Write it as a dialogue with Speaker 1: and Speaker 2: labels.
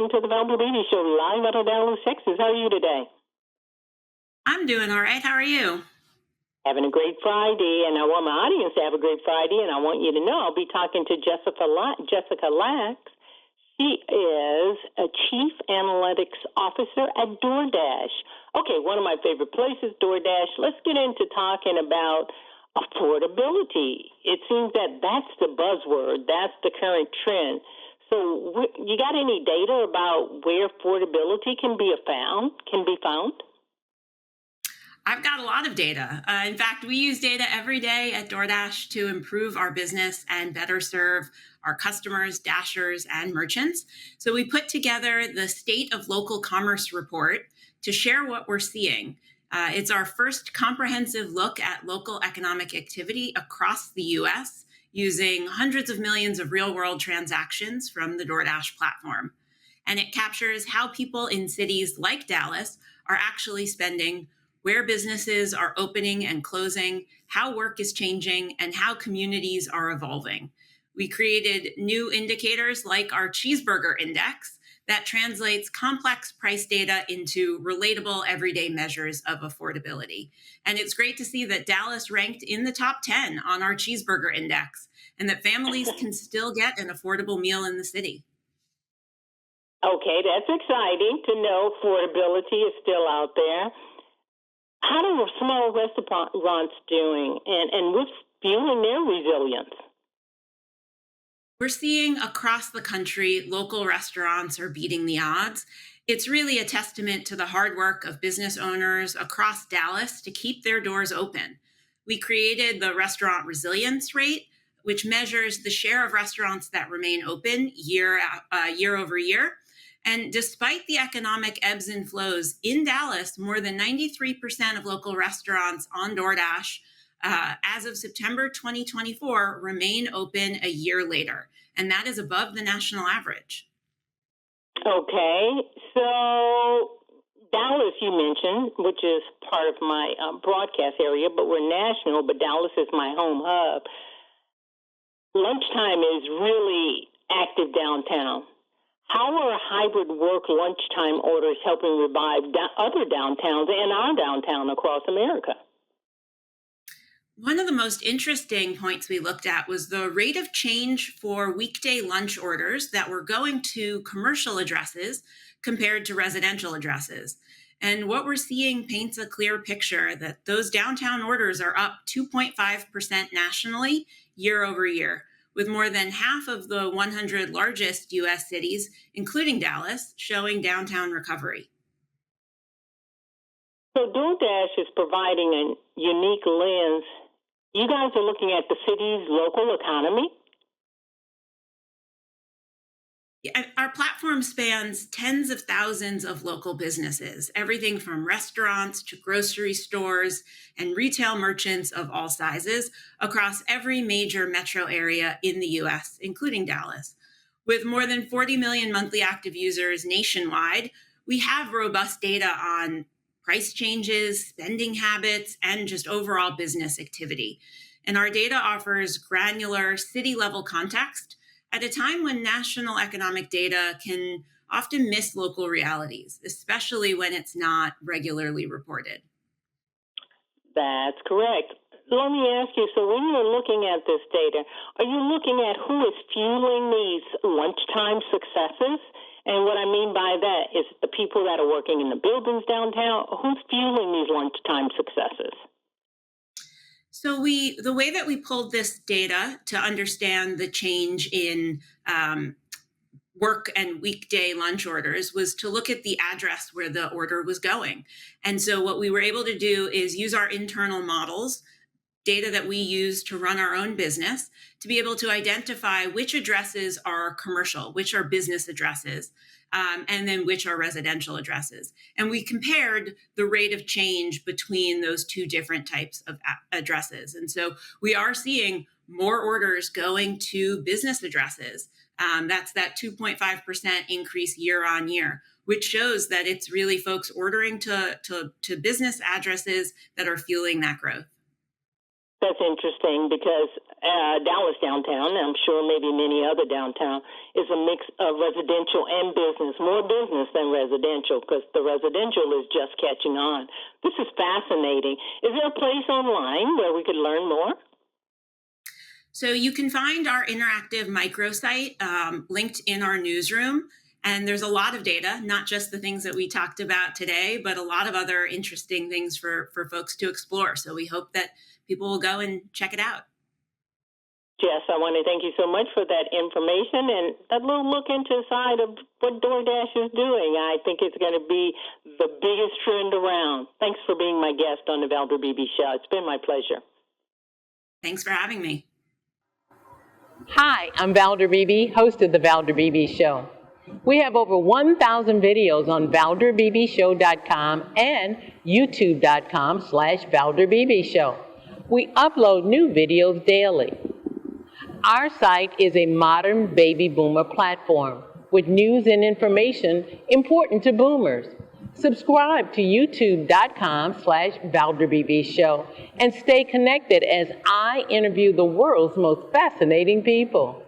Speaker 1: welcome to the Valuable Lady Show, live out of Dallas, Texas. How are you today?
Speaker 2: I'm doing all right. How are you?
Speaker 1: Having a great Friday, and I want my audience to have a great Friday, and I want you to know I'll be talking to Jessica LACHS. She is a Chief Analytics Officer at DoorDash. Okay, one of my favorite places, DoorDash. Let's get into talking about affordability. It seems that that's the buzzword. That's the current trend. So you got any data about where affordability can be found?
Speaker 2: I've got a lot of data. In fact, we use data every day at DoorDash to improve our business and better serve our customers, dashers, and merchants. So we put together the State of Local Commerce report to share what we're seeing. It's our first comprehensive look at local economic activity across the U.S. using hundreds of millions of real-world transactions from the DoorDash platform. And it captures how people in cities like Dallas are actually spending, where businesses are opening and closing, how work is changing, and how communities are evolving. We created new indicators like our cheeseburger index that translates complex price data into relatable everyday measures of affordability. And it's great to see that Dallas ranked in the top 10 on our cheeseburger index, and that families can still get an affordable meal in the city.
Speaker 1: Okay, that's exciting to know affordability is still out there. How are small restaurants doing, and what's fueling their resilience?
Speaker 2: We're seeing across the country, local restaurants are beating the odds. It's really a testament to the hard work of business owners across Dallas to keep their doors open. We created the Restaurant Resilience Rate, which measures the share of restaurants that remain open year over year. And despite the economic ebbs and flows in Dallas, more than 93% of local restaurants on DoorDash, as of September 2024, remain open a year later. And that is above the national average.
Speaker 1: Okay, so Dallas, you mentioned, which is part of my broadcast area, but we're national, but Dallas is my home hub. Lunchtime is really active downtown. How are hybrid work lunchtime orders helping revive other downtowns and our downtown across America?
Speaker 2: One of the most interesting points we looked at was the rate of change for weekday lunch orders that were going to commercial addresses compared to residential addresses. And what we're seeing paints a clear picture that those downtown orders are up 2.5% nationally year over year, with more than half of the 100 largest U.S. cities, including Dallas, showing downtown recovery.
Speaker 1: So DoorDash is providing a unique lens. You guys are looking at the city's local economy?
Speaker 2: Our platform spans tens of thousands of local businesses, everything from restaurants to grocery stores and retail merchants of all sizes across every major metro area in the U.S., including Dallas. With more than 40 million monthly active users nationwide, we have robust data on price changes, spending habits, and just overall business activity. And our data offers granular city-level context at a time when national economic data can often miss local realities, especially when it's not regularly reported.
Speaker 1: That's correct. Let me ask you, so when you're looking at this data, are you looking at who is fueling these lunchtime successes? And what I mean by that is the people that are working in the buildings downtown, who's fueling these lunchtime successes?
Speaker 2: So the way that we pulled this data to understand the change in work and weekday lunch orders was to look at the address where the order was going. And so what we were able to do is use our internal models, data that we use to run our own business, to be able to identify which addresses are commercial, which are business addresses, and then which are residential addresses. And we compared the rate of change between those two different types of addresses. And so we are seeing more orders going to business addresses. That's that 2.5% increase year on year, which shows that it's really folks ordering to business addresses that are fueling that growth.
Speaker 1: That's interesting because Dallas downtown, and I'm sure maybe many other downtown, is a mix of residential and business, more business than residential, because the residential is just catching on. This is fascinating. Is there a place online where we could learn more?
Speaker 2: So you can find our interactive microsite linked in our newsroom. And there's a lot of data, not just the things that we talked about today, but a lot of other interesting things for folks to explore. So we hope that people will go and check it out.
Speaker 1: Jess, I want to thank you so much for that information and that little look into the side of what DoorDash is doing. I think it's going to be the biggest trend around. Thanks for being my guest on the Valder Beebe Show. It's been my pleasure.
Speaker 2: Thanks for having me.
Speaker 3: Hi, I'm Valder Beebe, host of The Valder Beebe Show. We have over 1,000 videos on ValderBeebeShow.com and YouTube.com/Valder Beebe Show. We upload new videos daily. Our site is a modern baby boomer platform with news and information important to boomers. Subscribe to YouTube.com/Valder Beebe Show and stay connected as I interview the world's most fascinating people.